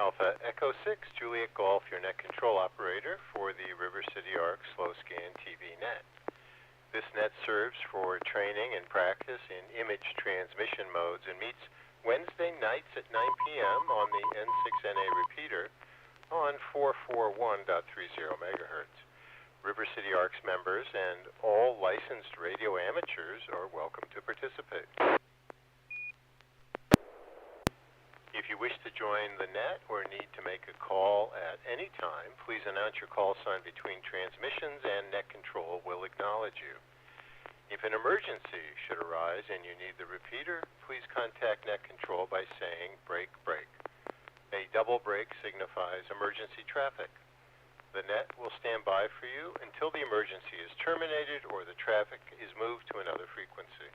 Alpha Echo 6, Juliet Golf, your net control operator for the River City Arc Slow Scan TV Net. This net serves for training and practice in image transmission modes and meets Wednesday nights at 9 p.m. on the N6NA repeater on 441.30 megahertz. River City Arc's members and all licensed radio amateurs are welcome to participate. If you wish to join the net or need to make a call at any time, please announce your call sign between transmissions and net control will acknowledge you. If an emergency should arise and you need the repeater, please contact net control by saying break, break. A double break signifies emergency traffic. The net will stand by for you until the emergency is terminated or the traffic is moved to another frequency.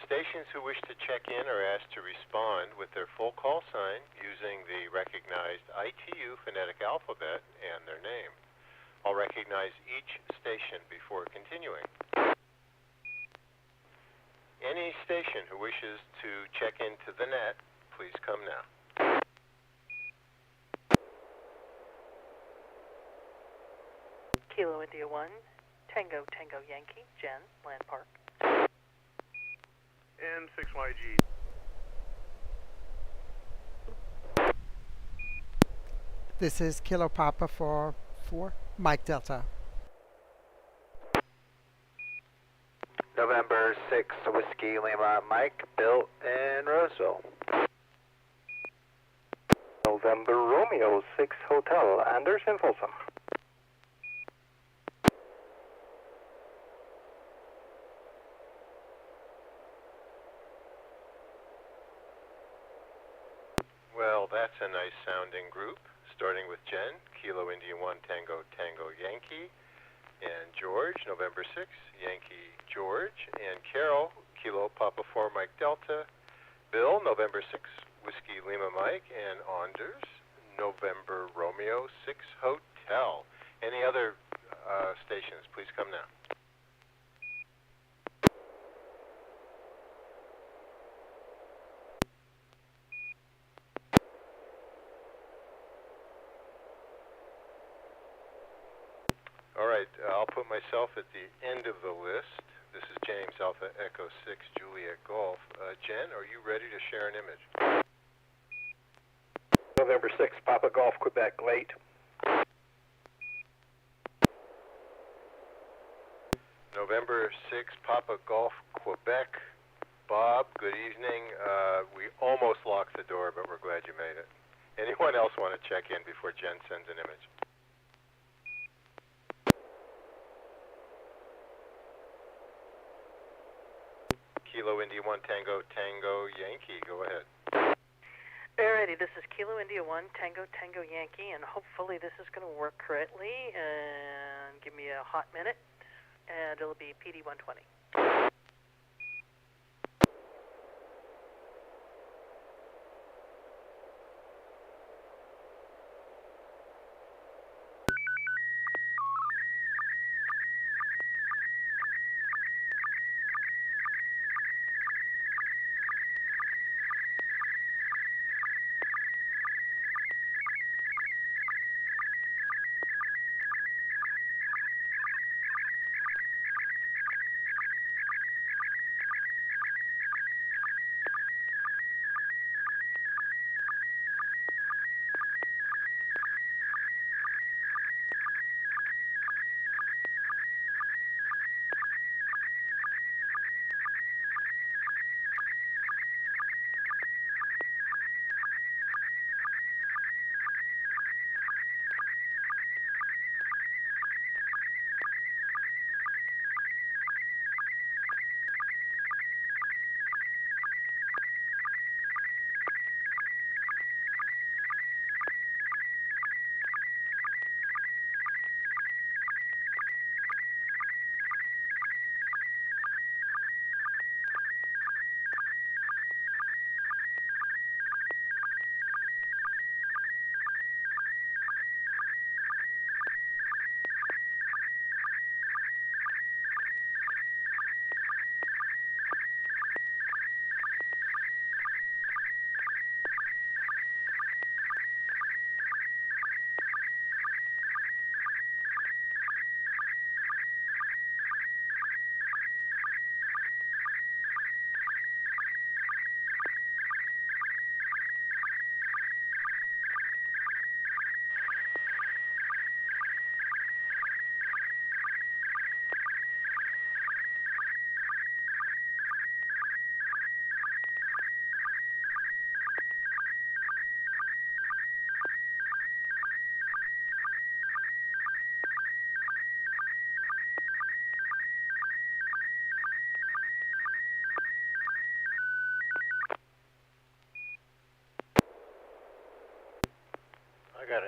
Stations who wish to check in are asked to respond with their full call sign using the recognized ITU phonetic alphabet and their name. I'll recognize each station before continuing. Any station who wishes to check into the net, please come now. Kilo India 1, Tango Tango Yankee, Jen, Land Park. N6YG. This is Kilo Papa for Mike Delta. November 6, Whiskey Lima Mike, Bill in Roseville. November Romeo 6 Hotel, Anders in Folsom. Well, that's a nice sounding group, starting with Jen, Kilo India 1 Tango Tango Yankee, and George, November 6, Yankee George, and Carol, Kilo Papa 4 Mike Delta, Bill, November 6, Whiskey Lima Mike, and Anders, November Romeo 6 Hotel. Any other stations, please come now. All right, I'll put myself at the end of the list. This is James, Alpha Echo 6, Juliet Golf. Jen, are you ready to share an image? November 6, Papa Golf, Quebec, late. November 6, Papa Golf, Quebec. Bob, good evening. We almost locked the door, but we're glad you made it. Anyone else want to check in before Jen sends an image? Kilo India 1 Tango Tango Yankee, go ahead. Alrighty, this is Kilo India 1, Tango Tango Yankee, and hopefully this is going to work correctly. And give me a hot minute, and it'll be PD 120.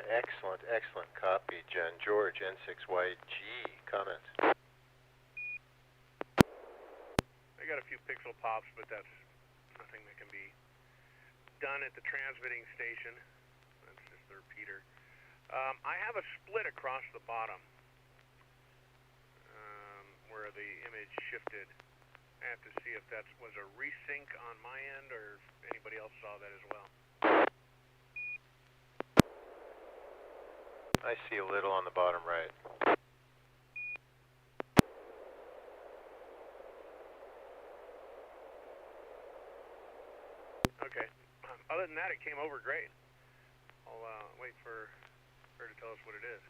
Excellent, excellent copy, Jen. George, N6YG, comments? I got a few pixel pops, but that's nothing that can be done at the transmitting station. That's just the repeater. I have a split across the bottom where the image shifted. I have to see if that was a resync on my end or if anybody else saw that as well. I see a little on the bottom right. Okay. Other than that, it came over great. I'll wait for her to tell us what it is.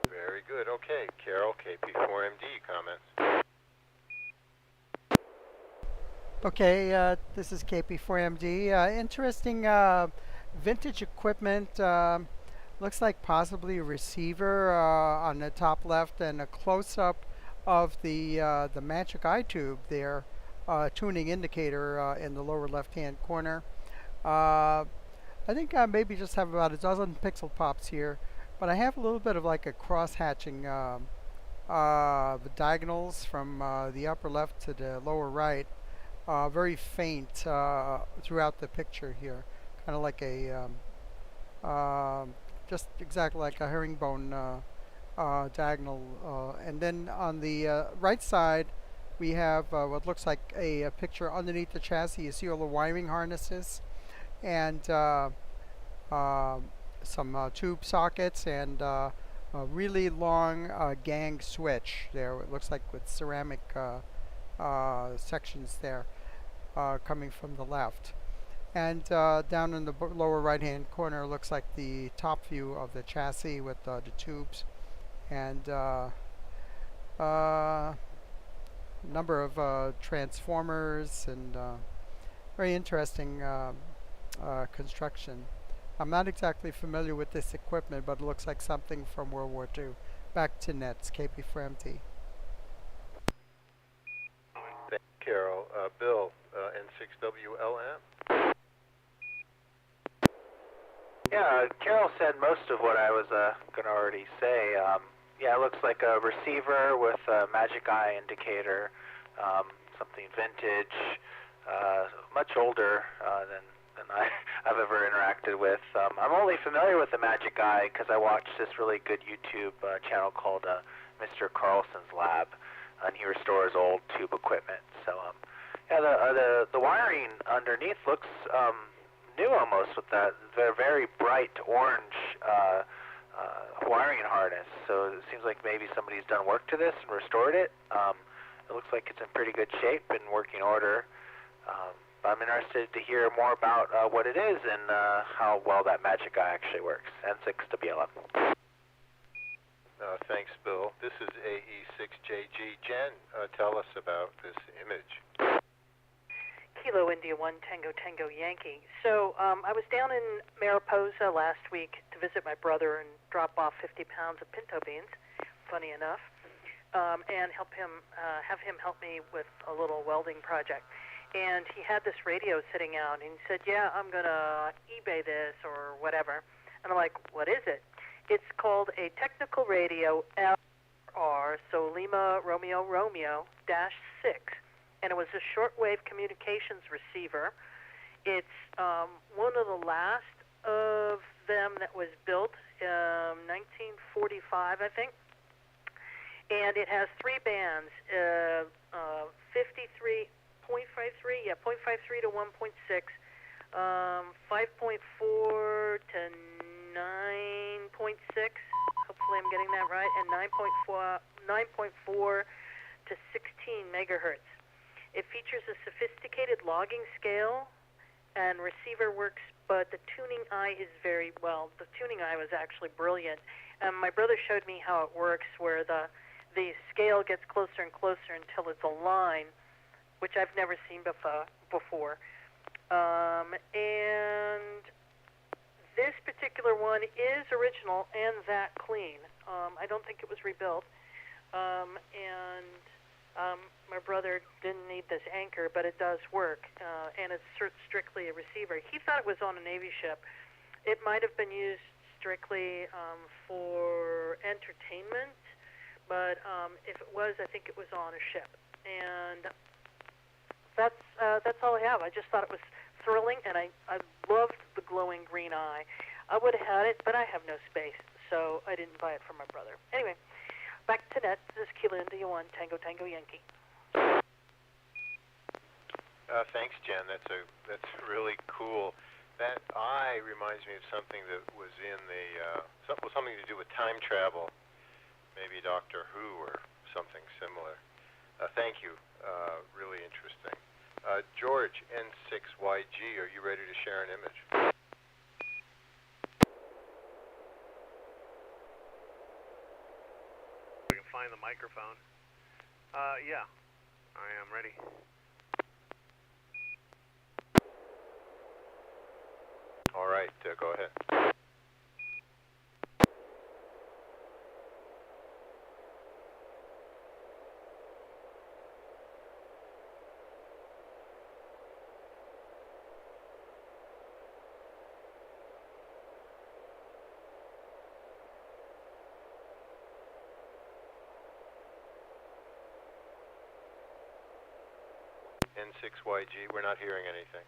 Very good. Okay, Carol, KP4MD, comments? Okay, this is KP4MD. Interesting vintage equipment. Looks like possibly a receiver on the top left, and a close-up of the Magic Eye tube there, tuning indicator in the lower left-hand corner. I think I maybe just have about a dozen pixel pops here, but I have a little bit of like a cross-hatching diagonals from the upper left to the lower right. Very faint throughout the picture here, kind of like a just exactly like a herringbone diagonal. And then on the right side, we have what looks like a picture underneath the chassis. You see all the wiring harnesses and some tube sockets and a really long gang switch there. It looks like with ceramic sections there. Coming from the left. And down in the lower right hand corner looks like the top view of the chassis with the tubes and number of transformers and very interesting construction. I'm not exactly familiar with this equipment, but it looks like something from World War II. Back to Nets, KP4MD. Thank you, Carol. Bill, N6WLM. Yeah, Carol said most of what I was going to already say. Yeah, it looks like a receiver with a Magic Eye indicator, something vintage, much older than I've ever interacted with. I'm only familiar with the Magic Eye because I watched this really good YouTube channel called Mr. Carlson's Lab, and he restores old tube equipment. So, yeah, the wiring underneath looks new almost with that very bright orange wiring harness. So it seems like maybe somebody's done work to this and restored it. It looks like it's in pretty good shape and working order. I'm interested to hear more about what it is and how well that Magic Eye actually works. N6WLM. Thanks, Bill. This is AE6JG. Jen, tell us about this image. Kilo India 1 Tango Tango Yankee. So I was down in Mariposa last week to visit my brother and drop off 50 pounds of pinto beans, funny enough, and have him help me with a little welding project. And he had this radio sitting out, and he said, yeah, I'm going to eBay this or whatever. And I'm like, what is it? It's called a technical radio LR, so Lima Romeo Romeo -6. And it was a shortwave communications receiver. It's one of the last of them that was built, 1945, I think. And it has 3 bands, 53.53, yeah, 0.53 to 1.6, 5.4 to 9.6. Hopefully I'm getting that right, and 9.4 to 16 megahertz. It features a sophisticated logging scale and receiver works, but the tuning eye is very well. The tuning eye was actually brilliant. My brother showed me how it works, where the scale gets closer and closer until it's a line, which I've never seen before. And this particular one is original and that clean. I don't think it was rebuilt. And My brother didn't need this anchor, but it does work, and it's strictly a receiver. He thought it was on a Navy ship. It might have been used strictly for entertainment, but if it was, I think it was on a ship. And that's all I have. I just thought it was thrilling, and I loved the glowing green eye. I would have had it, but I have no space, so I didn't buy it for my brother. Anyway, back to net. This is Kilo India 1 Tango Tango Yankee. Thanks, Jen. That's really cool. That eye reminds me of something that was in the something to do with time travel, maybe Doctor Who or something similar. Thank you. Really interesting. George, N6YG, are you ready to share an image? We can find the microphone. Yeah, I am ready. All right, go ahead. N6YG, we're not hearing anything.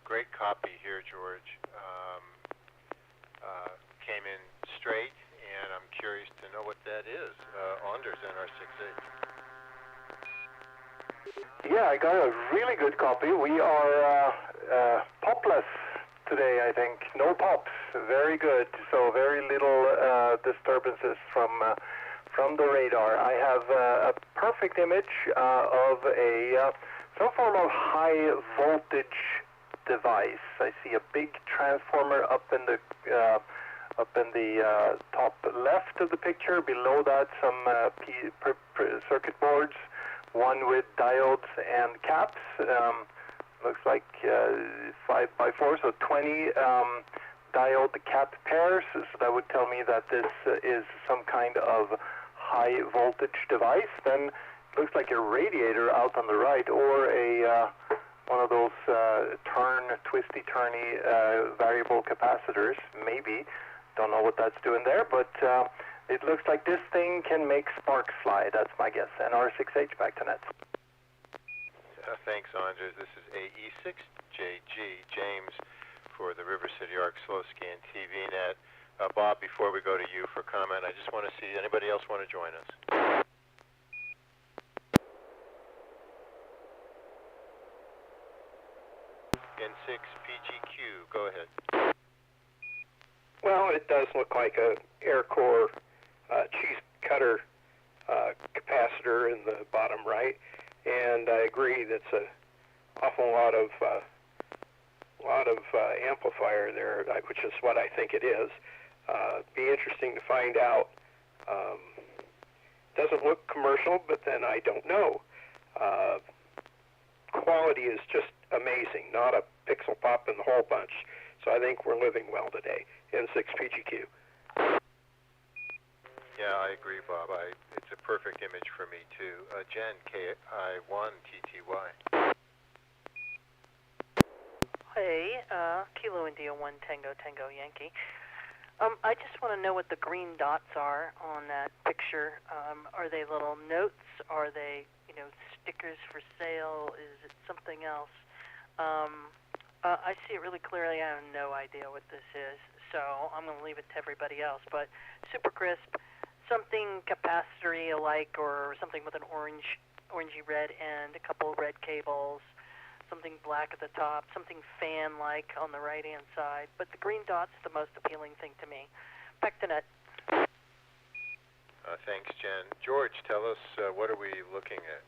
Great copy here, George. Came in straight, and I'm curious to know what that is. Anders NR68. Yeah, I got a really good copy. We are popless today, I think. No pops. Very good. So very little disturbances from the radar. I have a perfect image of some form of high voltage device. I see a big transformer up in the top left of the picture. Below that, some circuit boards, one with diodes and caps. Looks like 5x4, so 20 diode cap pairs. So that would tell me that this is some kind of high voltage device. Then looks like a radiator out on the right, or one of those twisty-turny variable capacitors, maybe. Don't know what that's doing there, but it looks like this thing can make sparks fly. That's my guess. NR6H, back to net. Thanks, Anders. This is AE6JG, James for the River City Arc Slow Scan TV Net. Bob, before we go to you for comment, I just want to see anybody else want to join us. N6PGQ, go ahead. Well, it does look like a air core cheese cutter capacitor in the bottom right, and I agree that's an awful lot of amplifier there, which is what I think it is. Be interesting to find out. Doesn't look commercial, but then I don't know. Quality is just amazing, not a pixel pop in the whole bunch. So I think we're living well today. N6PGQ. Yeah, I agree, Bob. It's a perfect image for me, too. Jen, KI1TTY. Hey, Kilo India 1 Tango Tango Yankee. I just want to know what the green dots are on that picture. Are they little notes? Are they, stickers for sale? Is it something else? I see it really clearly. I have no idea what this is, so I'm going to leave it to everybody else. But super crisp, something capacitor-y alike, or something with an orangey red end, a couple of red cables, something black at the top, something fan-like on the right-hand side. But the green dot's the most appealing thing to me. Back to net. Thanks, Jen. George, tell us, what are we looking at?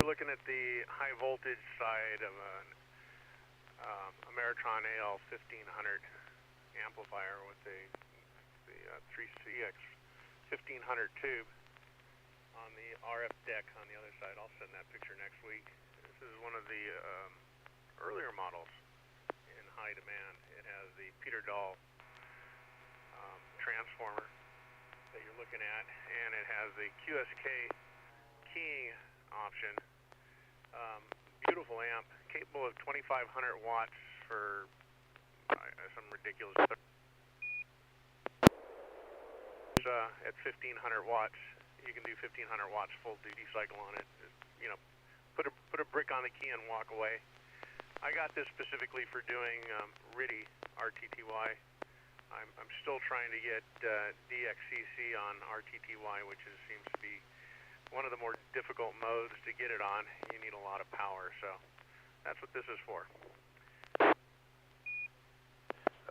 We're looking at the high voltage side of an Ameritron AL 1500 amplifier with the 3CX 1500 tube on the RF deck on the other side. I'll send that picture next week. This is one of the earlier models in high demand. It has the Peter Dahl transformer that you're looking at, and it has the QSK keying option. Beautiful amp, capable of 2,500 watts for some ridiculous. At 1,500 watts, you can do 1,500 watts full duty cycle on it. Put a brick on the key and walk away. I got this specifically for doing RTTY. I'm still trying to get DXCC on RTTY, which seems to be one of the more difficult modes to get it on. You need a lot of power, so that's what this is for.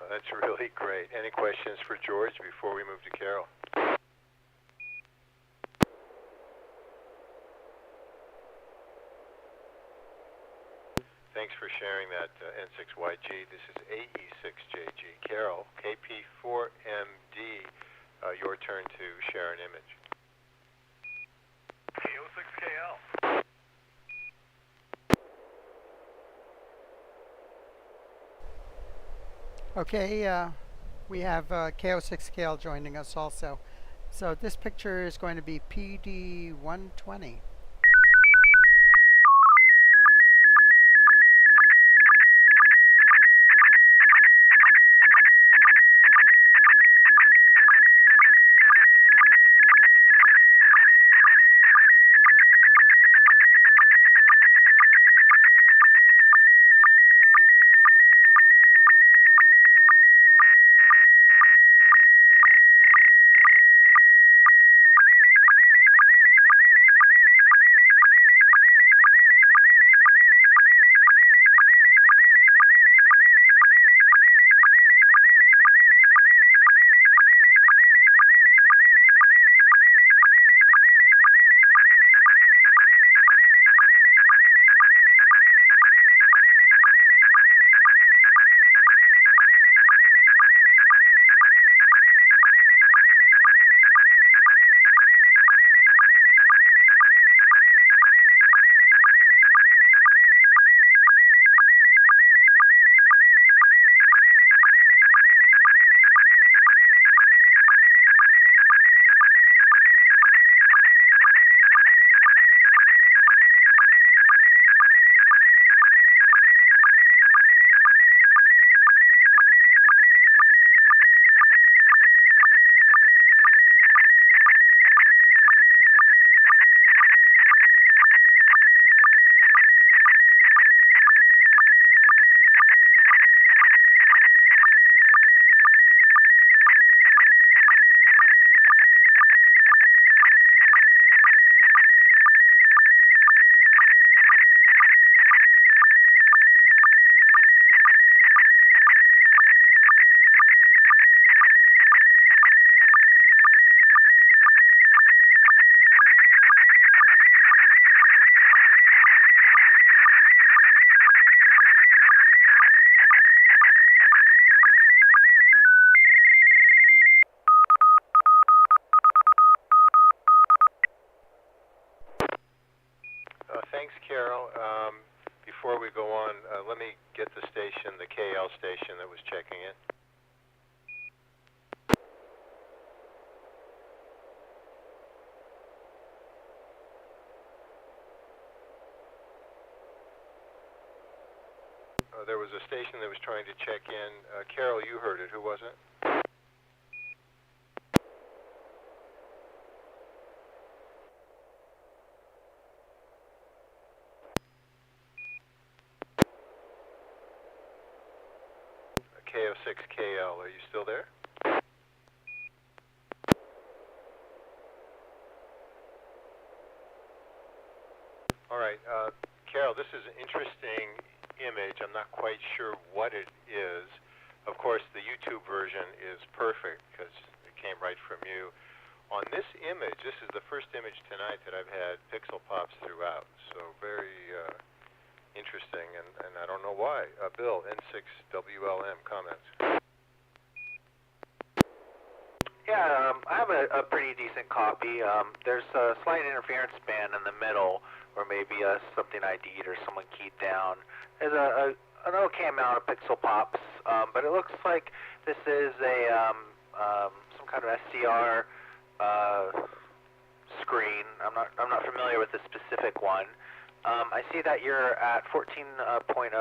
That's really great. Any questions for George before we move to Carol? Thanks for sharing that, N6YG. This is AE6JG. Carol, KP4MD, your turn to share an image. KO6KL. Okay, we have KO6KL joining us also. So this picture is going to be PD120. Thanks, Carol. Before we go on, let me get the station, the KL station that was checking in. There was a station that was trying to check in. Carol, you heard it. Who was it? KO6KL. Are you still there? All right. Carol, this is an interesting image. I'm not quite sure what it is. Of course, the YouTube version is perfect because it came right from you. On this image, this is the first image tonight that I've had pixel pops throughout, so very interesting, and I don't know why. Bill, N6WLM, comments? Yeah, I have a pretty decent copy. There's a slight interference band in the middle where maybe something ID'd or someone keyed down. There's an okay amount of pixel pops, but it looks like this is a some kind of SDR screen. I'm not familiar with the specific one. I see that you're at 14.074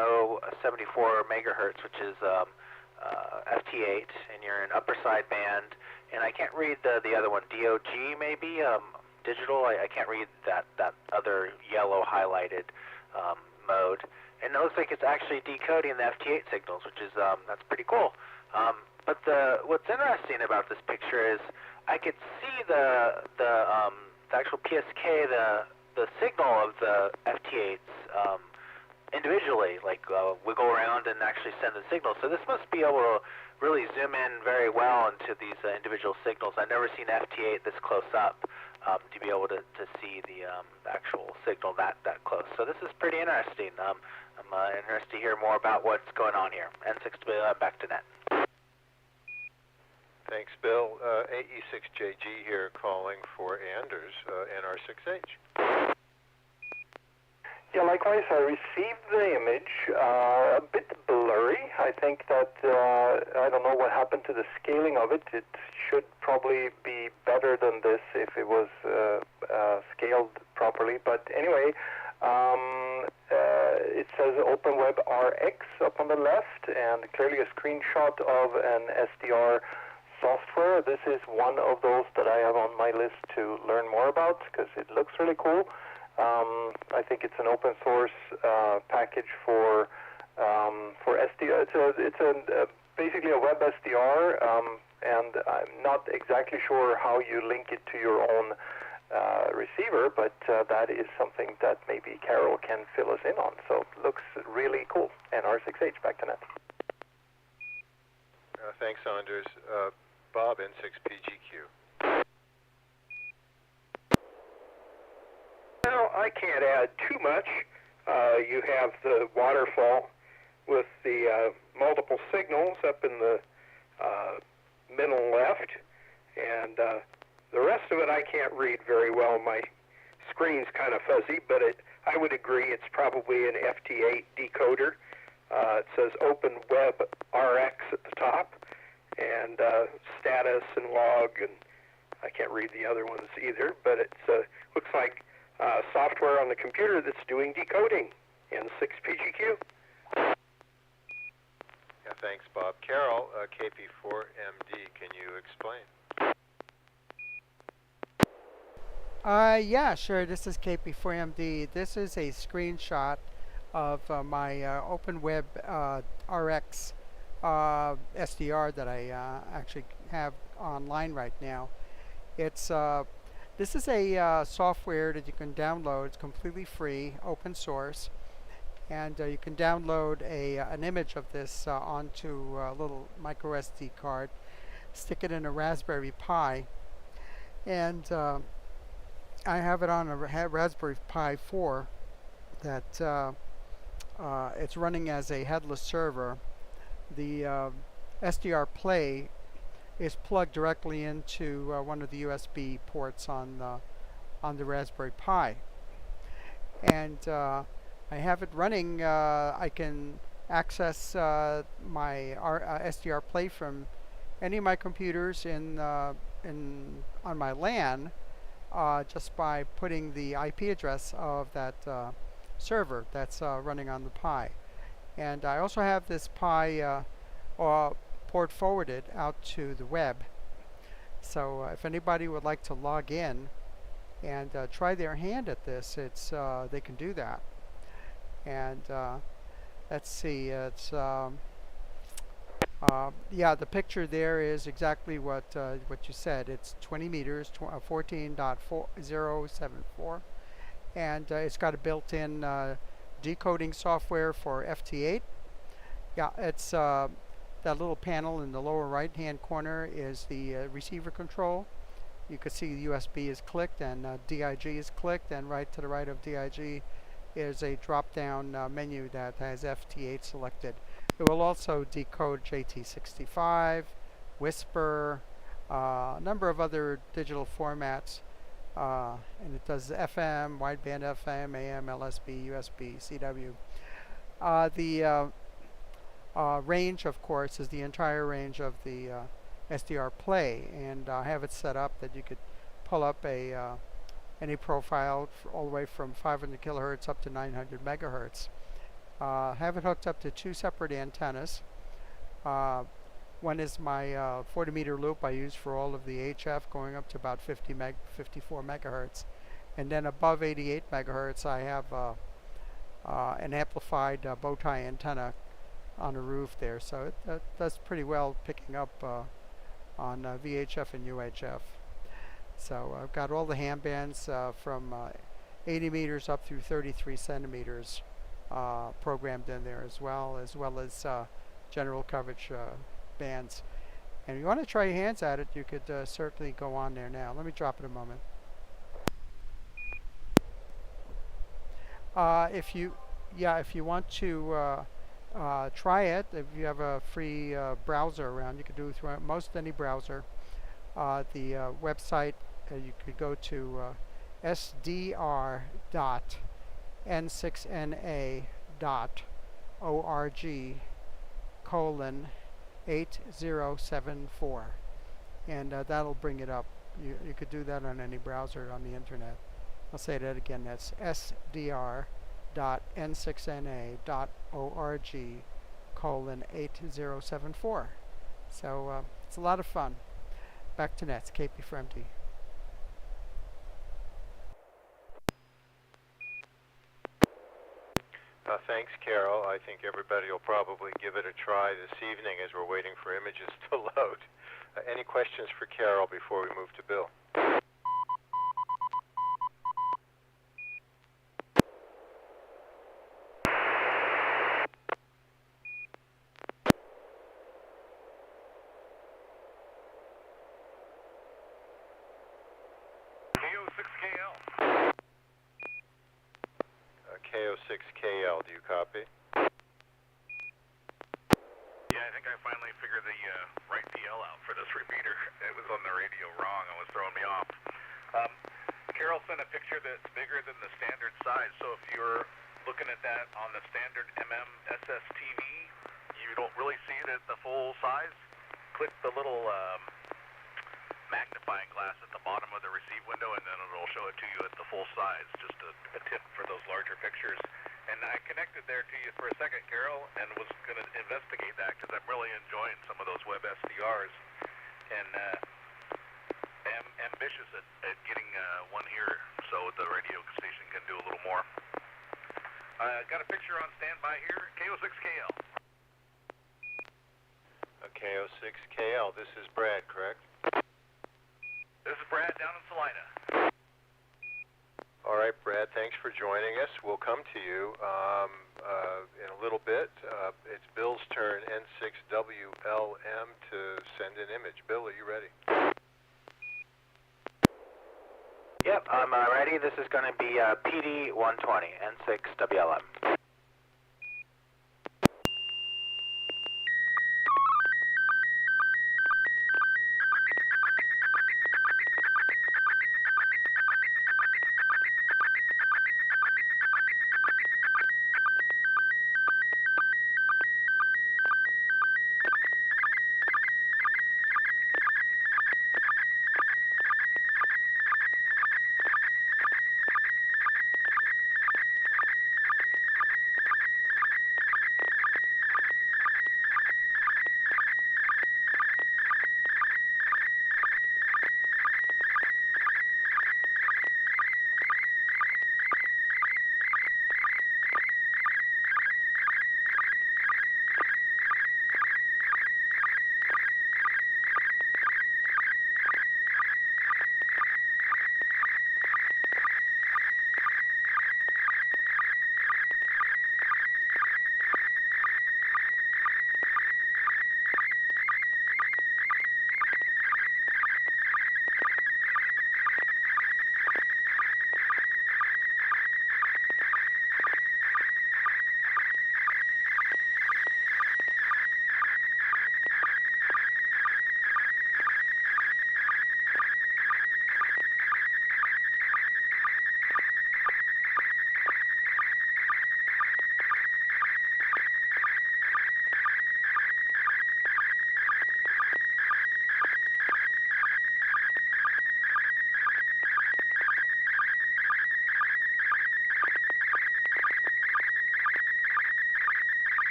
megahertz, which is FT8, and you're in upper sideband. And I can't read the other one, DOG maybe, digital. I can't read that other yellow highlighted mode. And it looks like it's actually decoding the FT8 signals, which is that's pretty cool. But what's interesting about this picture is I could see the actual PSK, the signal of the FT8s individually, like wiggle around and actually send the signal. So this must be able to really zoom in very well into these individual signals. I've never seen FT8 this close up to be able to see the actual signal that close. So this is pretty interesting. I'm interested to hear more about what's going on here. N6 back to net. Thanks, Bill. AE6JG here calling for Anders, NR6H. Yeah, likewise, I received the image, a bit blurry. I think that, I don't know what happened to the scaling of it. It should probably be better than this if it was scaled properly. But anyway, it says OpenWeb RX up on the left, and clearly a screenshot of an SDR software. This is one of those that I have on my list to learn more about because it looks really cool. I think it's an open source package for SDR. It's basically a web SDR, and I'm not exactly sure how you link it to your own receiver, but that is something that maybe Carol can fill us in on. So it looks really cool. NR6H, back to net. Thanks, Anders. Bob, N6PGQ. Well, I can't add too much. You have the waterfall with the multiple signals up in the middle left, and the rest of it I can't read very well. My screen's kind of fuzzy, but I would agree it's probably an FT8 decoder. It says Open Web RX at the top, and status and log, and I can't read the other ones either, but it looks like software on the computer that's doing decoding in 6PGQ. Yeah, thanks, Bob. Carol, KP4MD, can you explain? Yeah, sure. This is KP4MD. This is a screenshot of my OpenWeb RX SDR that I actually have online right now. It's this is a software that you can download. It's completely free, open source, and you can download an image of this onto a little micro SD card, stick it in a Raspberry Pi, and I have it on a Raspberry Pi 4 that it's running as a headless server. The SDR Play is plugged directly into one of the USB ports on the Raspberry Pi. and I have it running. I can access my SDR Play from any of my computers on my LAN just by putting the IP address of that server that's running on the Pi. And I also have this Pi port forwarded out to the web. So if anybody would like to log in and try their hand at this, they can do that. And let's see, yeah, the picture there is exactly what you said. It's 20 meters, 14.4074, and it's got a built-in decoding software for FT8. Yeah, it's that little panel in the lower right-hand corner is the receiver control. You can see the USB is clicked and DIG is clicked, and right to the right of DIG is a drop-down menu that has FT8 selected. It will also decode JT65, Whisper, a number of other digital formats, and it does FM, wideband FM, AM, LSB, USB, CW. The range, of course, is the entire range of the SDR Play, and I have it set up that you could pull up any profile all the way from 500 kilohertz up to 900 megahertz. Have it hooked up to two separate antennas. One is my 40 meter loop I use for all of the HF going up to about 54 megahertz. And then above 88 megahertz I have an amplified bow tie antenna on the roof there. So it does pretty well picking up on VHF and UHF. So I've got all the ham bands from 80 meters up through 33 centimeters programmed in there as well as general coverage bands. And if you want to try your hands at it, you could certainly go on there now. Let me drop it a moment. If you want to try it, if you have a free browser around, you could do it through most any browser. The website, you could go to sdr.n6na.org:8074, and that'll bring it up. You could do that on any browser on the internet. I'll say that again. That's sdr.n6na.org:8074. So it's a lot of fun. Back to Nets, KP for MD. Thanks, Carol. I think everybody will probably give it a try this evening as we're waiting for images to load. Any questions for Carol before we move to Bill? KO6KL, do you copy? Yeah, I think I finally figured the right PL out for this repeater. It was on the radio wrong. It was throwing me off. Carol sent a picture that's bigger than the standard size, so if you're looking at that on the standard SSTV, you don't really see it at the full size. Click the little magnifying glass at the bottom of the receive window, and then it'll show it to you at the full size. Just a tip for those larger pictures. And I connected there to you for a second, Carol, and was going to investigate that because I'm really enjoying some of those web SDRs, and am ambitious at getting one here so the radio station can do a little more. Got a picture on standby here, KO6KL. KO6KL, this is Brad, correct? This is Brad down in Salina. All right, Brad, thanks for joining us. We'll come to you in a little bit. It's Bill's turn, N6WLM, to send an image. Bill, are you ready? Yep, I'm ready. This is going to be PD120, N6WLM.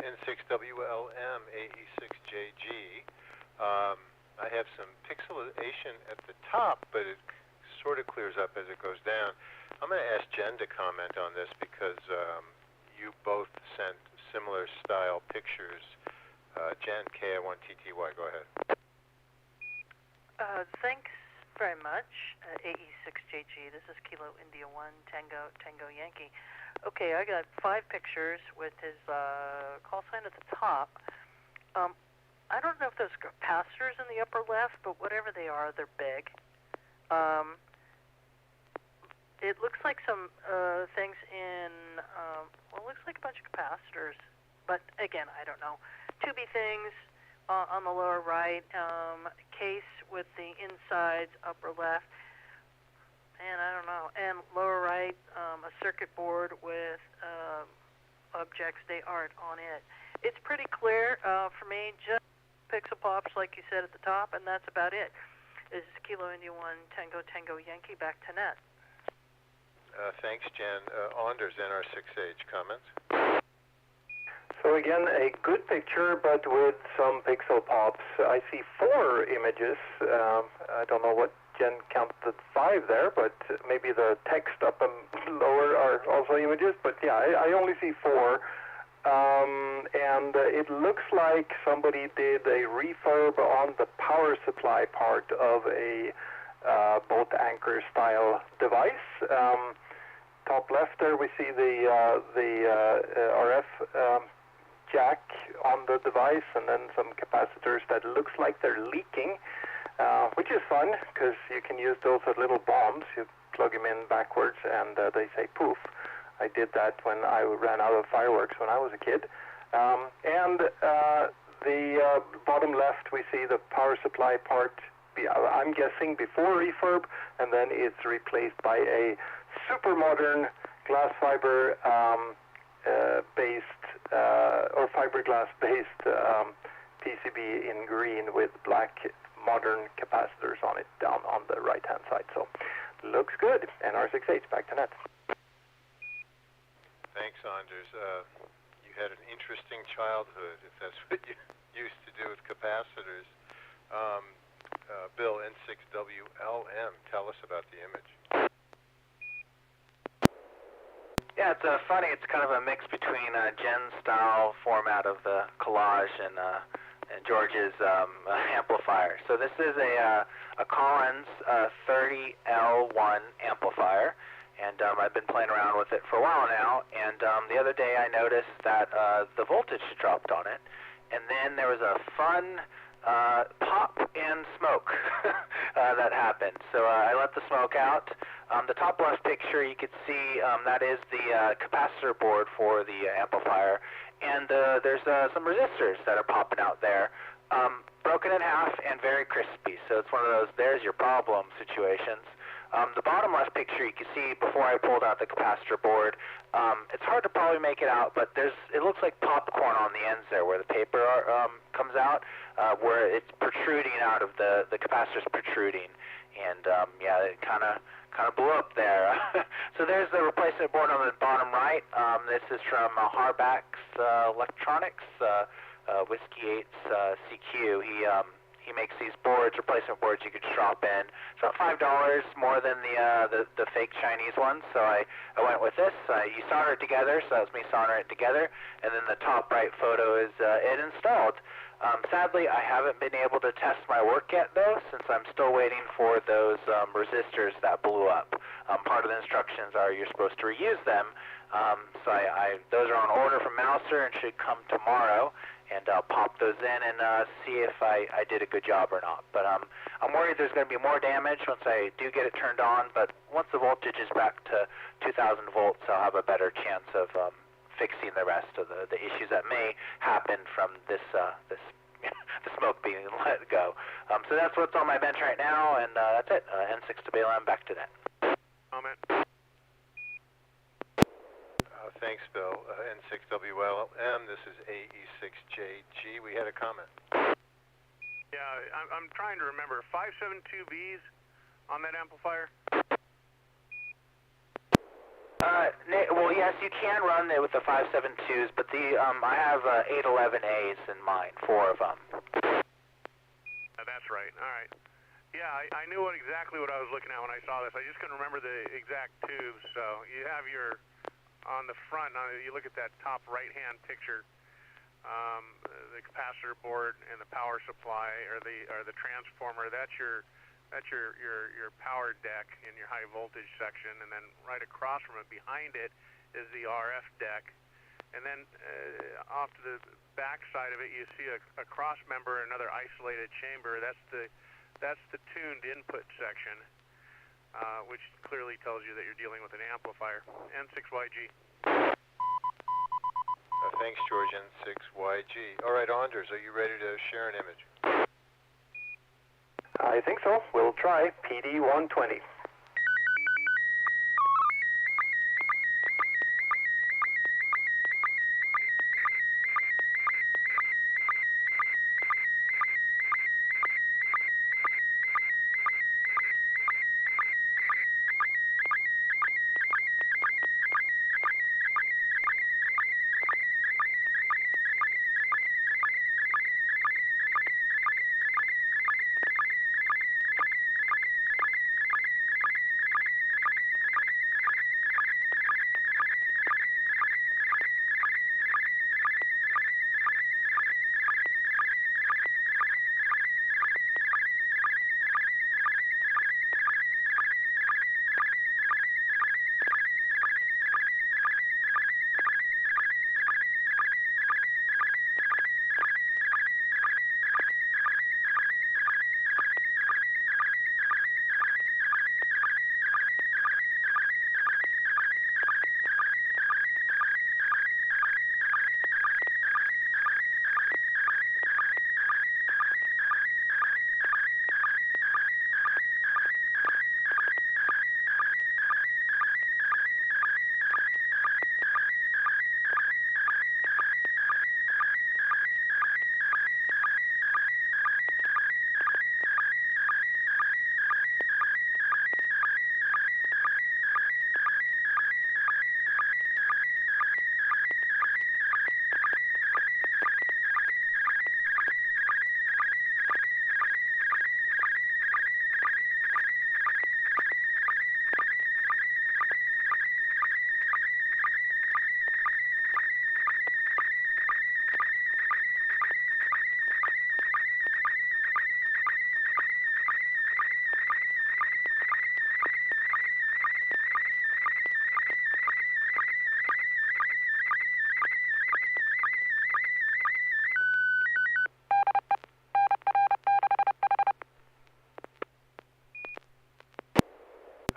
N6WLM AE6JG. I have some pixelation at the top, but it sort of clears up as it goes down. I'm going to ask Jen to comment on this because you both sent similar style pictures. Jen, KI1TTY, go ahead. Thanks very much, AE6JG. This is Kilo India 1 Tango Yankee. Okay, I got 5 pictures with his call sign at the top. I don't know if those capacitors in the upper left, but whatever they are, they're big. It looks like some things in, well, it looks like a bunch of capacitors, but again, I don't know. 2B things on the lower right, case with the insides, upper left, and I don't know, and lower right, a circuit board with objects, they aren't on it. It's pretty clear for me, just pixel pops like you said at the top, and that's about it. This is Kilo India 1 Tango Yankee, back to net. Thanks, Jen. Anders, NR6H, comments? So again, a good picture, but with some pixel pops. I see 4 images. I don't know what Jen counted 5 there, but maybe the text up and lower are also images. But yeah, I only see 4. And it looks like somebody did a refurb on the power supply part of a boat anchor style device. Top left there we see the RF jack on the device, and then some capacitors that looks like they're leaking, which is fun because you can use those as little bombs. You plug them in backwards and they say poof. I did that when I ran out of fireworks when I was a kid. And the bottom left, we see the power supply part, I'm guessing before refurb, and then it's replaced by a super modern glass fiber based or fiberglass based PCB in green with black modern capacitors on it down on the right hand side. So looks good. NR6H, back to net. Thanks, Anders. You had an interesting childhood, if that's what you used to do with capacitors. Bill, N6WLM, tell us about the image. Yeah, it's funny. It's kind of a mix between Jen's style format of the collage and George's amplifier. So this is a Collins 30L1 amplifier. And I've been playing around with it for a while now, and the other day I noticed that the voltage dropped on it, and then there was a fun pop and smoke that happened. So I let the smoke out. The top left picture you can see that is the capacitor board for the amplifier, and there's some resistors that are popping out there. Broken in half and very crispy, so it's one of those there's your problem situations. The bottom left picture you can see before I pulled out the capacitor board. It's hard to probably make it out, but it looks like popcorn on the ends there where the paper comes out, where it's protruding out of the capacitor's protruding, and yeah, it kind of blew up there. So there's the replacement board on the bottom right. This is from Harbach's Electronics, Whiskey 8's CQ. He makes these boards, replacement boards you could drop in. It's about $5 more than the fake Chinese ones, so I went with this. You solder it together, so that was me soldering it together, and then the top right photo is it installed. Sadly, I haven't been able to test my work yet, though, since I'm still waiting for those resistors that blew up. Part of the instructions are you're supposed to reuse them, so those are on order from Mouser and should come tomorrow. And I'll pop those in and see if I did a good job or not. But I'm worried there's going to be more damage once I do get it turned on. But once the voltage is back to 2,000 volts, I'll have a better chance of fixing the rest of the issues that may happen from this the smoke being let go. So that's what's on my bench right now, and that's it. N6WLM, back to that. Comment. Thanks, Bill. N6WLM, this is AE6JG. We had a comment. Yeah, I'm trying to remember. 572Bs on that amplifier? Well, yes, you can run it with the 572s, but I have 811As in mind, 4 of them. That's right. All right. Yeah, I knew exactly what I was looking at when I saw this. I just couldn't remember the exact tubes. So you have on the front, you look at that top right-hand picture, the capacitor board and the power supply, or the transformer. That's your power deck in your high voltage section, and then right across from it, behind it, is the RF deck. And then off to the back side of it, you see a cross member, another isolated chamber. That's the tuned input section, which clearly tells you that you're dealing with an amplifier. N6YG. Thanks, George. N6YG. All right, Anders, are you ready to share an image? I think so. We'll try. PD 120.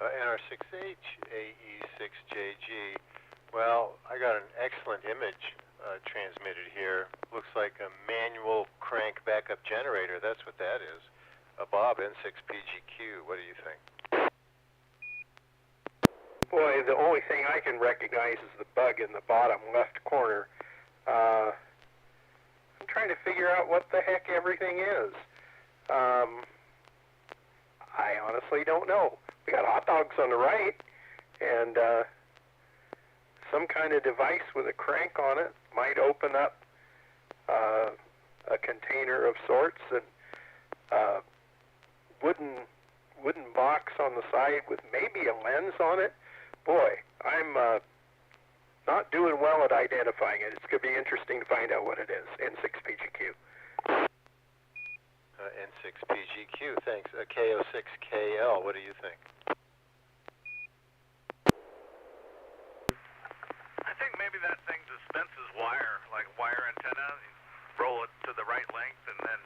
NR6H, AE6JG. Well, I got an excellent image transmitted here. Looks like a manual crank backup generator. That's what that is. Bob, N6PGQ. What do you think? Boy, the only thing I can recognize is the bug in the bottom left corner. I'm trying to figure out what the heck everything is. I honestly don't know. We got hot dogs on the right, and some kind of device with a crank on it might open up a container of sorts, and wooden box on the side with maybe a lens on it. Boy, I'm not doing well at identifying it. It's going to be interesting to find out what it is. N6PGQ. N6PGQ, thanks. KO6KL, what do you think? I think maybe that thing dispenses wire, like wire antenna. You roll it to the right length, and then,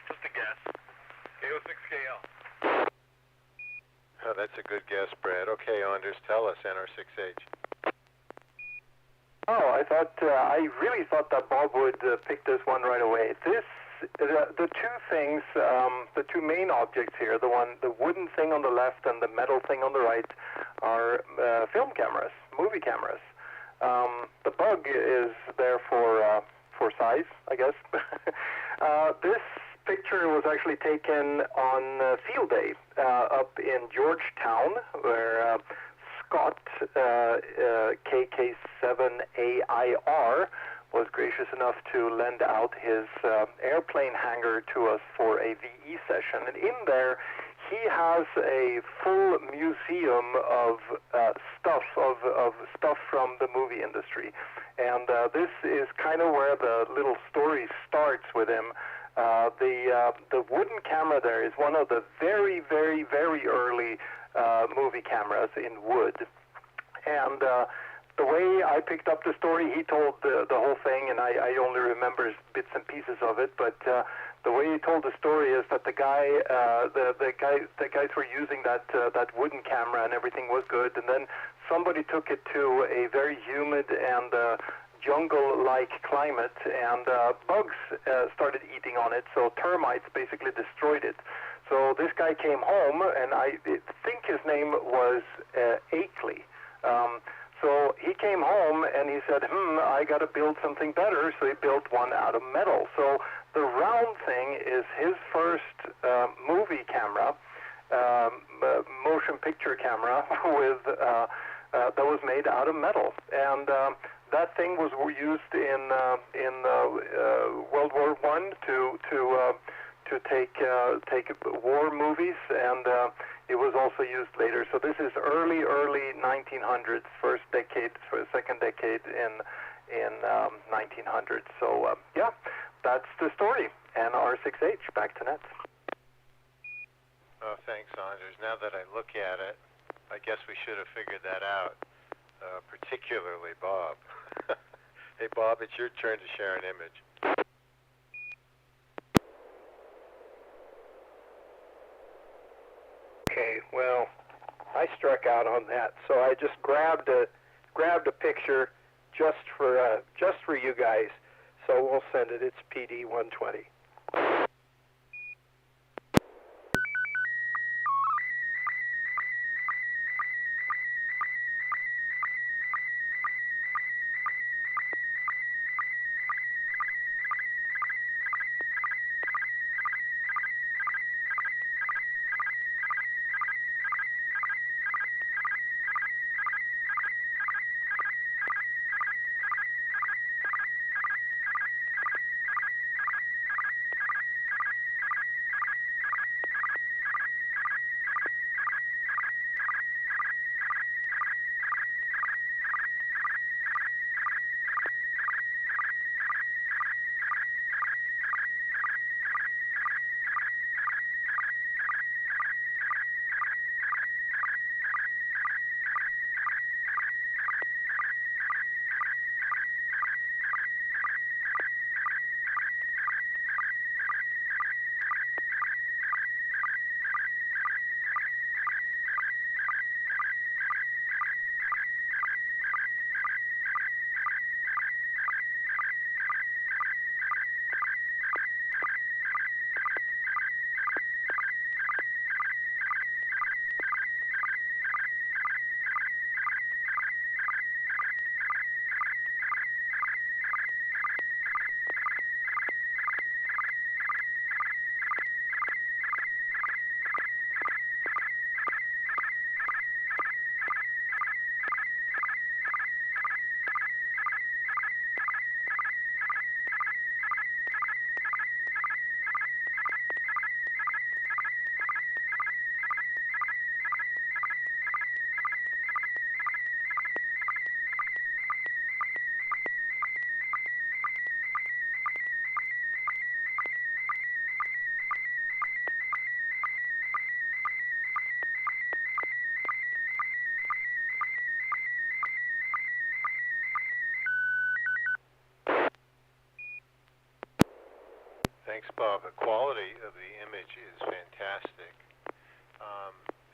just a guess, KO6KL. Oh, that's a good guess, Brad. Okay, Anders, tell us, NR6H. Oh, I really thought that Bob would pick this one right away. The two things, the two main objects here, the wooden thing on the left and the metal thing on the right, are film cameras, movie cameras. The bug is there for size, I guess. This picture was actually taken on field day up in Georgetown, where Scott, KK7AIR, was gracious enough to lend out his airplane hangar to us for a VE session. And in there, he has a full museum of stuff from the movie industry. And this is kind of where the little story starts with him. The wooden camera there is one of the very, very, very early movie cameras in wood. And the way I picked up the story, he told the whole thing, and I only remember bits and pieces of it. But the way he told the story is that the guys were using that wooden camera, and everything was good. And then somebody took it to a very humid and jungle-like climate, and bugs started eating on it. So termites basically destroyed it. So this guy came home, and I think his name was Akeley. So he came home and he said, I got to build something better. So he built one out of metal. So the round thing is his first movie camera, motion picture camera with that was made out of metal. And that thing was used in World War I to take war movies, and it was also used later. So this is early 1900s, second decade in 1900s. So yeah, that's the story. And R6H, back to Nets. Oh, thanks, Anders. Now that I look at it, I guess we should have figured that out, particularly Bob. Hey, Bob, it's your turn to share an image. Okay, well, I struck out on that, so I just grabbed a picture just for you guys. So we'll send it. It's PD 120. Thanks, Bob. The quality of the image is fantastic.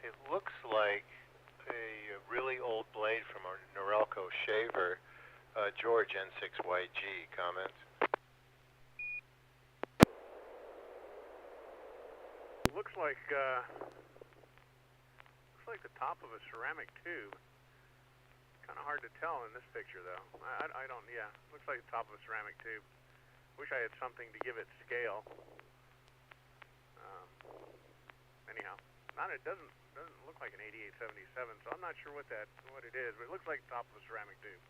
It looks like a really old blade from our Norelco shaver. George, N6YG, comments? Looks like the top of a ceramic tube. Kind of hard to tell in this picture, though. I don't. Yeah, looks like the top of a ceramic tube. Wish I had something to give it scale. Anyhow, it doesn't doesn't look like an 8877, so I'm not sure what it is, but it looks like the top of a ceramic tube.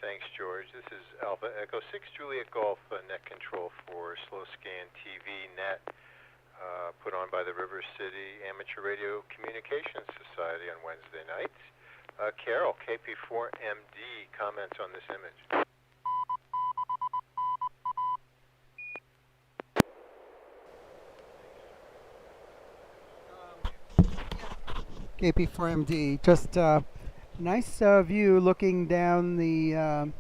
Thanks, George. This is Alpha Echo 6 Juliet Golf net control for Slow Scan TV Net, put on by the River City Amateur Radio Communications Society on Wednesday nights. Carol, KP4MD, comments on this image. KP4MD, just nice view looking down the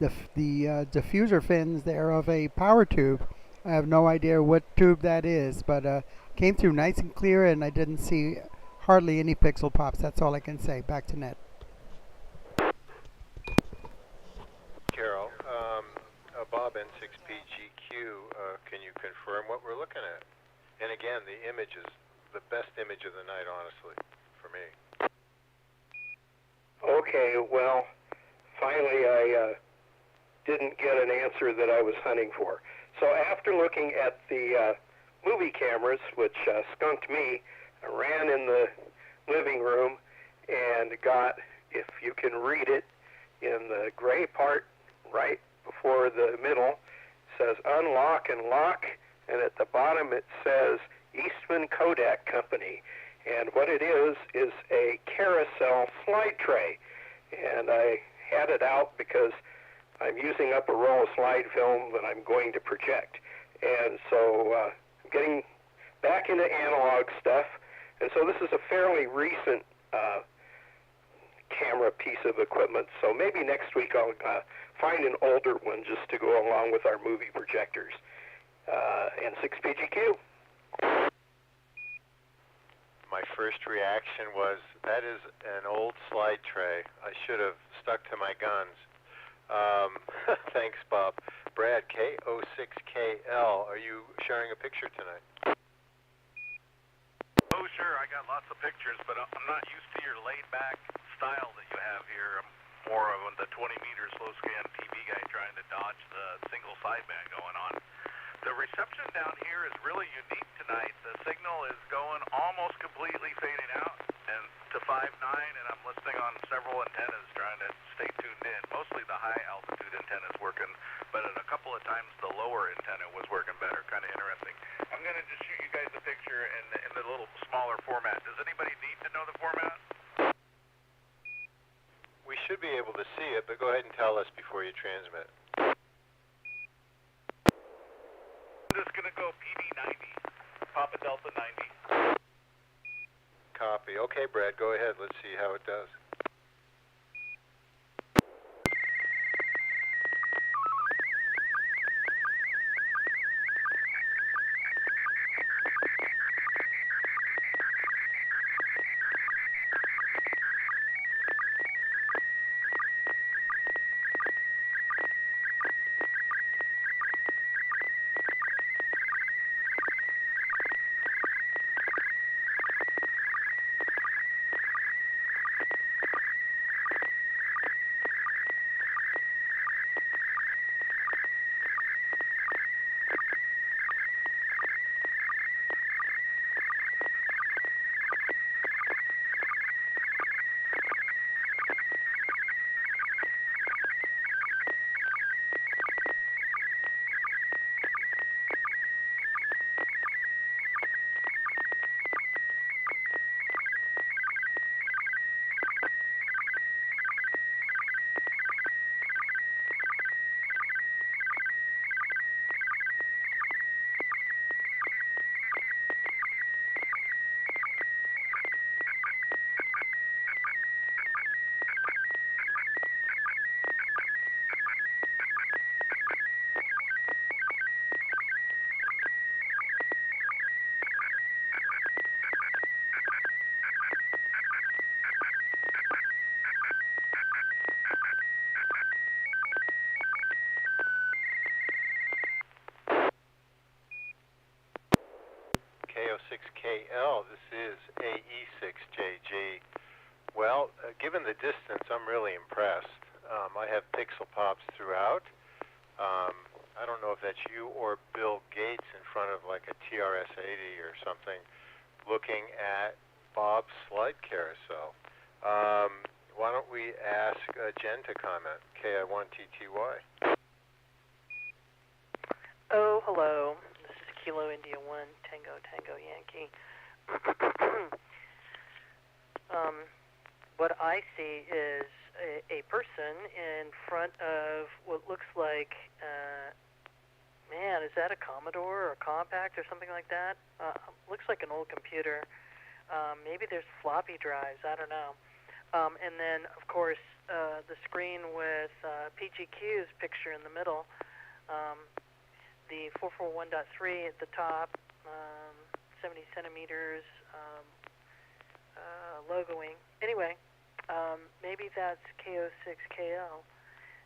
diffuser fins there of a power tube. I have no idea what tube that is, but came through nice and clear, and I didn't see hardly any pixel pops. That's all I can say. Back to net. Carol, Bob N6PGQ, can you confirm what we're looking at? And again, the image is the best image of the night, honestly, for me. Okay, well, finally I didn't get an answer that I was hunting for. So after looking at the movie cameras, which skunked me, I ran in the living room and got, if you can read it, in the gray part right before the middle, says unlock and lock, and at the bottom it says Eastman Kodak Company. And what it is a carousel slide tray. And I had it out because I'm using up a roll of slide film that I'm going to project. And so I'm getting back into analog stuff. And so this is a fairly recent camera piece of equipment. So maybe next week I'll find an older one just to go along with our movie projectors. N6PGQ. My first reaction was, that is an old slide tray. I should have stuck to my guns. Thanks, Bob. Brad, K06KL, are you sharing a picture tonight? Oh, sure, I got lots of pictures, but I'm not used to your laid-back style that you have here. I'm more of the 20-meter slow-scan TV guy trying to dodge the single sideband going on. The reception down here is really unique tonight. The signal is going almost completely fading out and to 5.9, and I'm listening on several antennas trying to stay tuned in. Mostly the high-altitude antenna is working, but at a couple of times the lower antenna was working better. Kind of interesting. I'm going to just shoot you guys a picture in the little smaller format. Does anybody need to know the format? We should be able to see it, but go ahead and tell us before you transmit. I'm just going to go PD90, Papa Delta 90. Copy. Okay, Brad, go ahead. Let's see how it does. K06KL, this is AE6JG. Well, given the distance, I'm really impressed. I have pixel pops throughout. I don't know if that's you or Bill Gates in front of like a TRS-80 or something, looking at Bob's slide carousel. Why don't we ask Jen to comment? KI1TTY. Oh, hello. This is Kilo India 1 Tango Tango Yankee. What I see is a person in front of what looks like, man, is that a Commodore or a Compact or something like that? Looks like an old computer. Maybe there's floppy drives, I don't know. And then, of course, the screen with PGQ's picture in the middle, the 441.3 at the top, 70 centimeters, logoing. Anyway, maybe that's K06KL.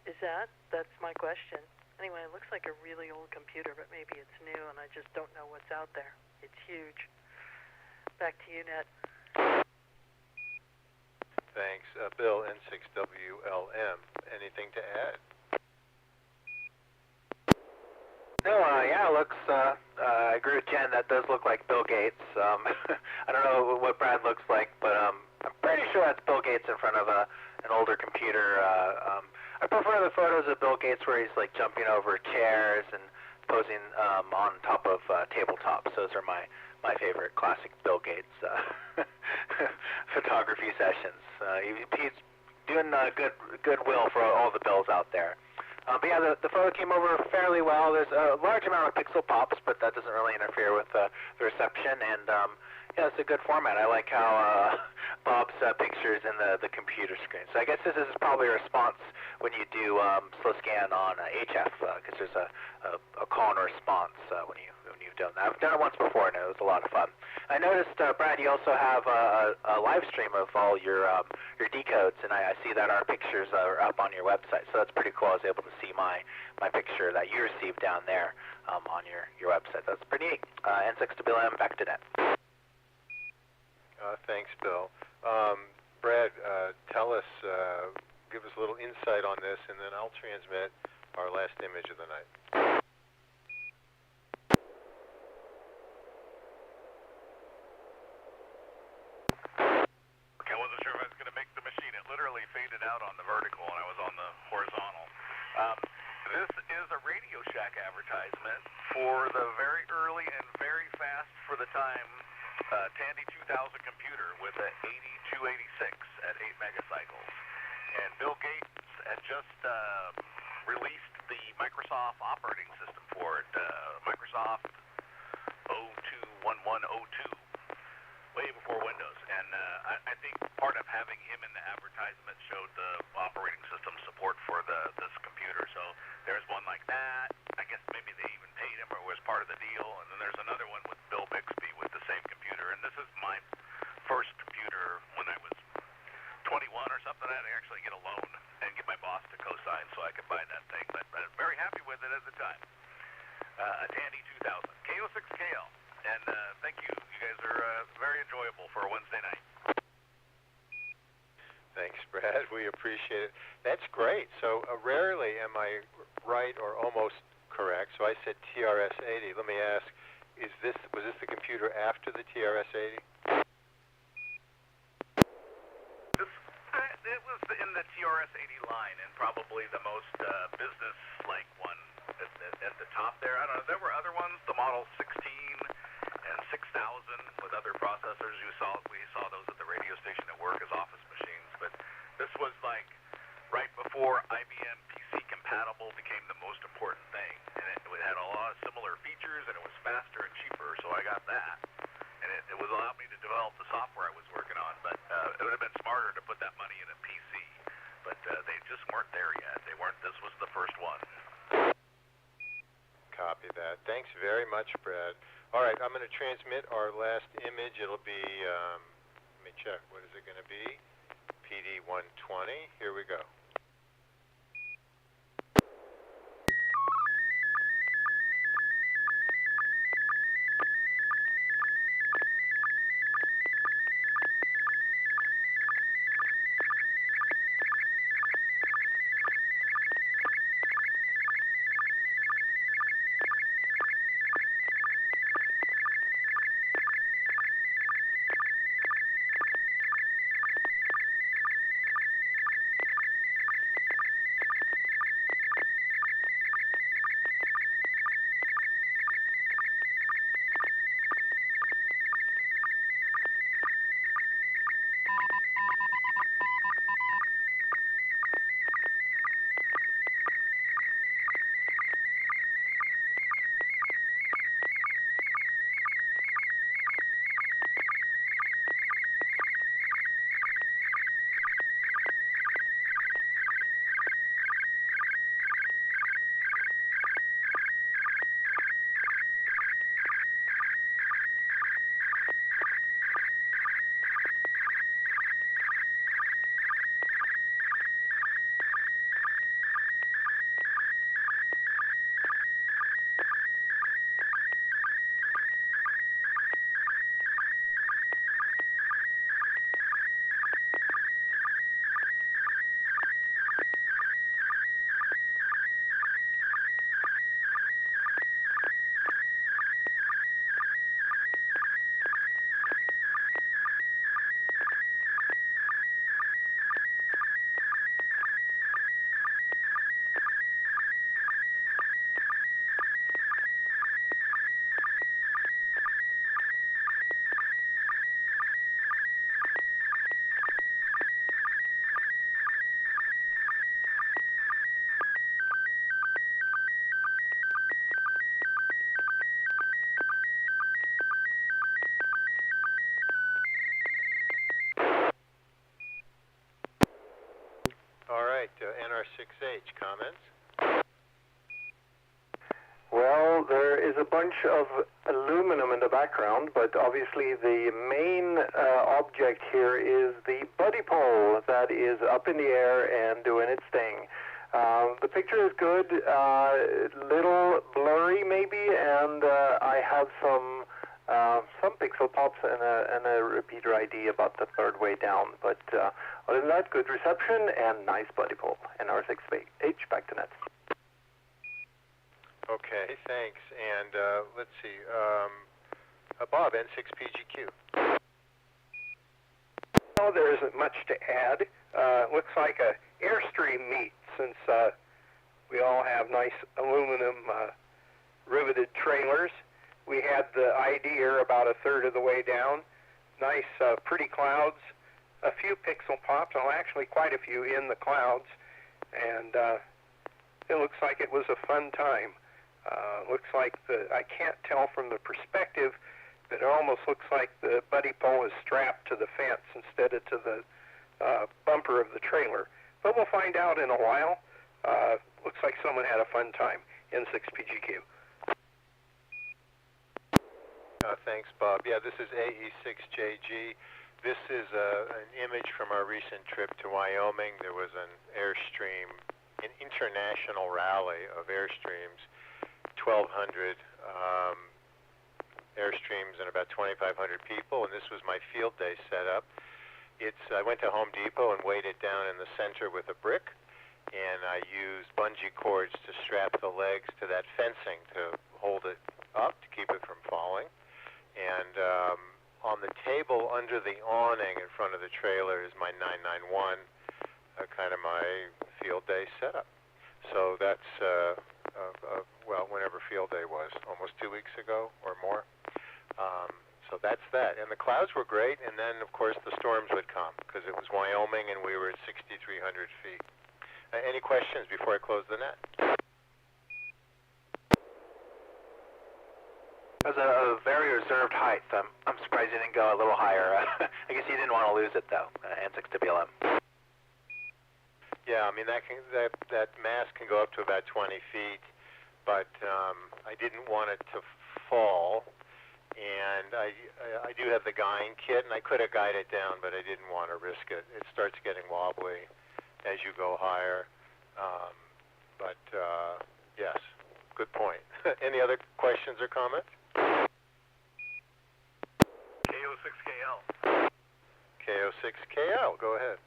Is that? That's my question. Anyway, it looks like a really old computer, but maybe it's new and I just don't know what's out there. It's huge. Back to you, Net. Thanks. Bill, N6WLM. Anything to add? No, yeah, it looks, I agree with Jen, that does look like Bill Gates. I don't know what Brad looks like, but I'm pretty sure that's Bill Gates in front of an older computer. I prefer the photos of Bill Gates where he's like jumping over chairs and posing on top of tabletops. Those are my favorite classic Bill Gates photography sessions. He's doing goodwill for all the Bills out there. But yeah, the photo came over fairly well. There's a large amount of pixel pops, but that doesn't really interfere with the reception. And yeah, it's a good format. I like how Bob's picture is in the computer screen. So I guess this is probably a response when you do slow scan on HF, because there's a call and response when you've done that. I've done it once before, and it was a lot of fun. I noticed, Brad, you also have a live stream of all your decodes, and I see that our pictures are up on your website, so that's pretty cool. I was able to see my picture that you received down there on your website. That's pretty neat. N6WLM, back to Net. Thanks, Bill. Brad, tell us, give us a little insight on this, and then I'll transmit our last image of the night. Okay, I wasn't sure if I was going to make the machine. It literally faded out on the vertical, and I was on the horizontal. This is a Radio Shack advertisement for the very early and very fast for the time Tandy 2000 computer with an 8286 at 8 megacycles. And Bill Gates had just released the Microsoft operating system for it, Microsoft 021102, way before Windows. And I think part of having him in the advertisement showed the operating system support for this computer. So there's one like that. I guess maybe they even paid him or was part of the deal. And then there's another one with Bill Bixby with the same computer. And this is my first computer when I was 21 or something. I had to actually get a loan and get my boss to co-sign so I could buy that thing. But I was very happy with it at the time. A Tandy 2000. K06KL. And thank you. You guys are very enjoyable for a Wednesday night. Thanks, Brad. We appreciate it. That's great. So rarely am I right or almost correct. So I said TRS-80. Let me ask, was this the computer after the TRS-80? It was in the TRS-80 line and probably the most business-like one at the top there. I don't know. There were other ones, the Model 16 and 6000 with other processors. We saw those at the radio station at work as office machines. But this was like right before IBM PC compatible became the most important thing. And it had a lot of similar features, and it was faster and cheaper, so I got that. And it was allowed me to develop the software I was working on. But it would have been smarter to put that money in a PC. But they just weren't there yet. They weren't. This was the first one. Copy that. Thanks very much, Brad. All right, I'm going to transmit our last image. It'll be, let me check. What is it going to be? PD 120. Here we go. right, NR6H, comments? Well, there is a bunch of aluminum in the background, but obviously the main object here is the buddy pole that is up in the air and doing its thing. The picture is good, little blurry maybe, and I have some pixel pops and a repeater ID about the third way down. But other than that, good reception and nice buddy pole. NR6H, back to net. Okay, thanks. And let's see, Bob, N6PGQ. Well, there isn't much to add. Looks like a Airstream meet, since we all have nice aluminum riveted trailers. We had the ID here about a third of the way down. Nice, pretty clouds. A few pixel pops, well, actually quite a few in the clouds. And it looks like it was a fun time. Looks like I can't tell from the perspective, but it almost looks like the buddy pole is strapped to the fence instead of to the bumper of the trailer. But we'll find out in a while. Looks like someone had a fun time. N6PGQ. Thanks, Bob. Yeah, this is AE6JG. This is an image from our recent trip to Wyoming. There was an Airstream, an international rally of Airstreams, 1,200 Airstreams and about 2,500 people, and this was my field day setup. I went to Home Depot and weighed it down in the center with a brick, and I used bungee cords to strap the legs to that fencing to hold it up to keep it from falling. And on the table under the awning in front of the trailer is my 991, kind of my field day setup. So that's, well, whenever field day was, almost 2 weeks ago or more. So that's that. And the clouds were great, and then, of course, the storms would come because it was Wyoming and we were at 6,300 feet. Any questions before I close the net? It was a very reserved height. I'm surprised you didn't go a little higher. I guess you didn't want to lose it, though, N6WLM. Yeah, I mean, that mast can go up to about 20 feet, but I didn't want it to fall. And I do have the guying kit, and I could have guided it down, but I didn't want to risk it. It starts getting wobbly as you go higher. But yes, good point. Any other questions or comments? KO6KL. KO6KL, go ahead.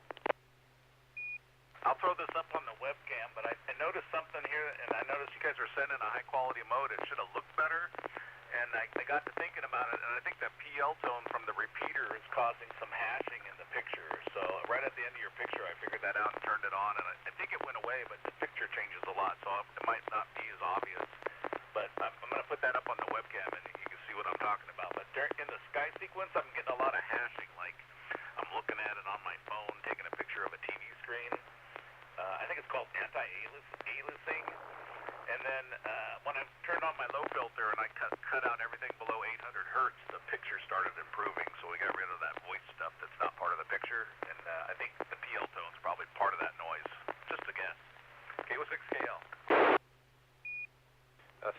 I'll throw this up on the webcam, but I noticed something here, and I noticed you guys are sending a high-quality mode. It should have looked better. And I got to thinking about it, and I think that PL tone from the repeater is causing some hashing in the picture. So right at the end of your picture, I figured that out and turned it on, and I think it went away, but the picture changes a lot, so it might not be as obvious. But I'm going to put that up on the webcam, and you can see what I'm talking about. But in the sky sequence, I'm getting a lot of hashing, like I'm looking at it on my phone, taking a picture of a TV screen. I think it's called anti-aliasing. And then when I turned on my low filter and I cut out everything below 800 hertz, the picture started improving. So we got rid of that voice stuff that's not part of the picture. And I think the PL tone's probably part of that noise. Just a guess. KO6KL.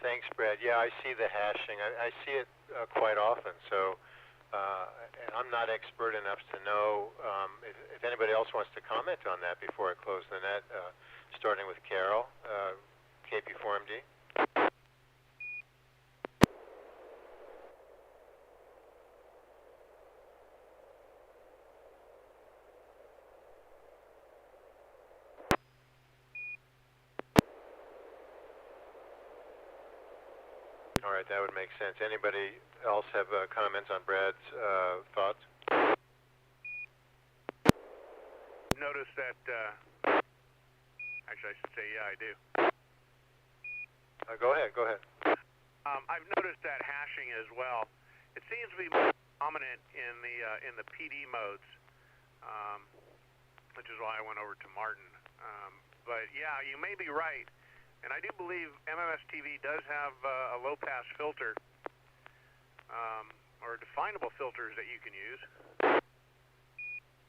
Thanks, Brad. Yeah, I see the hashing. I see it quite often. So and I'm not expert enough to know if anybody else wants to comment on that before I close the net, starting with Carol. KP4MD. All right, that would make sense. Anybody else have comments on Brad's thoughts? Notice that, actually I should say, yeah, I do. Go ahead. I've noticed that hashing as well. It seems to be more dominant in the PD modes, which is why I went over to Martin. But yeah, you may be right, and I do believe MMS TV does have a low-pass filter, or definable filters that you can use.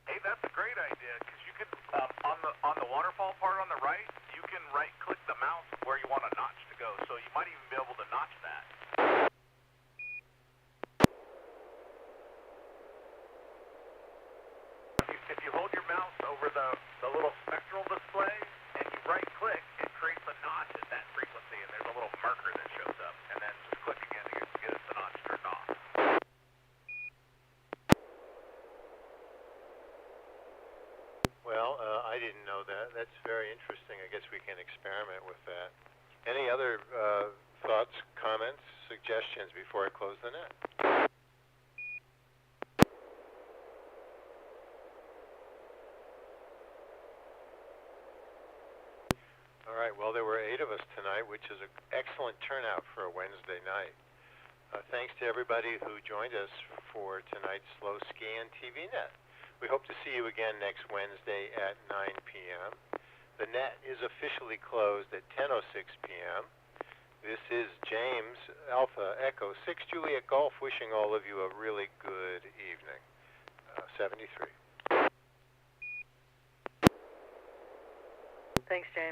Hey, that's a great idea, because you can, on the waterfall part on the right, you can right-click the mouse where you want a notch to go, so you might even be able to notch that. If you hold your mouse over the little spectral display, and you right-click, it creates a notch at that frequency, and there's a little marker that shows up, and then just click again to get the notch turned off. Well, I didn't know that. That's very interesting. I guess we can experiment with that. Any other thoughts, comments, suggestions before I close the net? All right, well, there were 8 of us tonight, which is an excellent turnout for a Wednesday night. Thanks to everybody who joined us for tonight's Slow Scan TV Net. We hope to see you again next Wednesday at 9 p.m. The net is officially closed at 10:06 p.m. This is James Alpha Echo 6 Juliet Golf wishing all of you a really good evening. 73. Thanks, James.